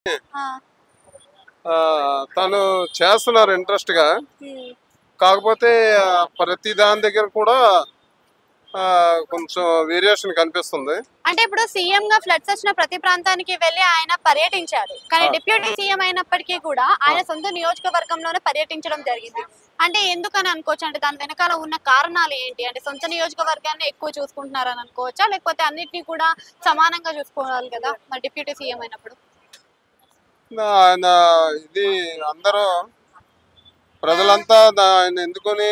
ఆ! తను చేస్తున్నారు ఇంట్రెస్ట్‌గా. హ్మ్. కాకపోతే ప్రతి దాని దగ్గర కూడా కొంచెం వేరియేషన్ కనిపిస్తుంది. అంటే ఇప్పుడు సీఎంగా ఫ్లడ్స్ వచ్చిన ప్రతి ప్రాంతానికి వెళ్లి ఆయన పర్యటించారు. కానీ ఆ! డిప్యూటీ సీఎం అయినప్పటికీ కూడా ఆ! ఆయన సొంత నియోజకవర్గంలోనే పర్యటించడం జరిగింది. అంటే ఎందుకని అనుకోవచ్చు? అంటే దాని వెనకాల ఉన్న కారణాలు ఏంటి? అంటే సొంత నియోజకవర్గాన్ని ఎక్కువ చూసుకుంటున్నారని అనుకోవచ్చా? లేకపోతే అన్నిటిని కూడా సమానంగా చూసుకోవాలి కదా! మరి డిప్యూటీ సీఎం అయినప్పుడు. ఆయన ఇది అందరూ ప్రజలంతా ఆయన ఎన్నుకొని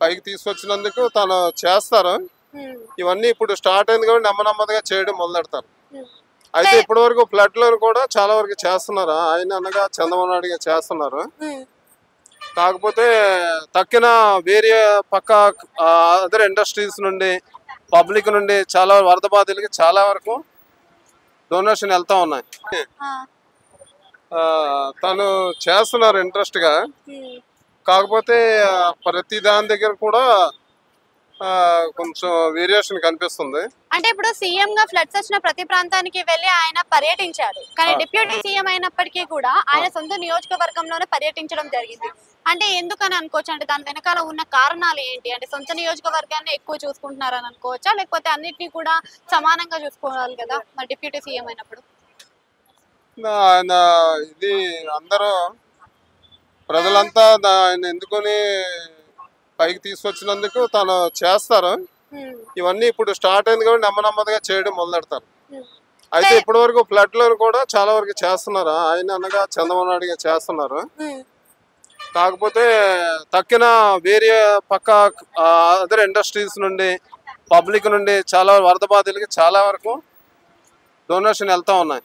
పైకి తీసుకొచ్చినందుకు తను చేస్తారు. హ్మ్. ఇవన్నీ ఇప్పుడు స్టార్ట్ అయింది కాబట్టి నెమ్మదిగా చేయడం మొదలెడతారు. హ్మ్. అయితే అంటే ఇప్పటివరకు ఫ్లడ్‌లో కూడా చాలా వరకు చేస్తున్నారు. ఆయన అనగా చంద్రబాబు నాయుడు గారు చేస్తున్నారు. హ్మ్. కాకపోతే తక్కిన వేరే పక్క అదర్ ఇండస్ట్రీస్ నుండి, పబ్లిక్ నుండి చాలా వరద బాధితులకి చాలా వరకు డొనేషన్ వెళ్తా ఉన్నాయి. ఆ! తను చేస్తున్నారు ఇంట్రెస్ట్‌గా. హ్మ్. కాకపోతే ప్రతి దాని దగ్గర కూడా కొంచెం వేరియేషన్ కనిపిస్తుంది. అంటే ఇప్పుడు సీఎంగా ఫ్లడ్స్ వచ్చిన ప్రతి ప్రాంతానికి వెళ్లి ఆయన పర్యటించారు. కానీ ఆ! డిప్యూటీ సీఎం అయినప్పటికీ కూడా ఆ! ఆయన సొంత నియోజకవర్గంలోనే పర్యటించడం జరిగింది. అంటే ఎందుకని అనుకోవచ్చు? అంటే దాని వెనకాల ఉన్న కారణాలు ఏంటి? అంటే సొంత నియోజకవర్గాన్ని ఎక్కువ చూసుకుంటున్నారని అనుకోవచ్చా? లేకపోతే అన్నిటిని కూడా సమానంగా చూసుకోవాలి కదా! మరి డిప్యూటీ సీఎం అయినప్పుడు. ఆయన ఇది అందరూ ప్రజలంతా ఆయన ఎన్నుకొని పైకి తీసుకొచ్చినందుకు తను చేస్తారు. హ్మ్. ఇవన్నీ ఇప్పుడు స్టార్ట్ అయింది కాబట్టి నెమ్మదిగా చేయడం మొదలెడతారు. హ్మ్. అయితే అంటే ఇప్పటివరకు ఫ్లడ్‌లో కూడా చాలా వరకు చేస్తున్నారు. ఆయన అనగా చంద్రబాబు నాయుడు గారు చేస్తున్నారు. హ్మ్. కాకపోతే తక్కిన వేరే పక్క అదర్ ఇండస్ట్రీస్ నుండి, పబ్లిక్ నుండి చాలా వరద బాధితులకి చాలా వరకు డొనేషన్ వెళ్తా ఉన్నాయి.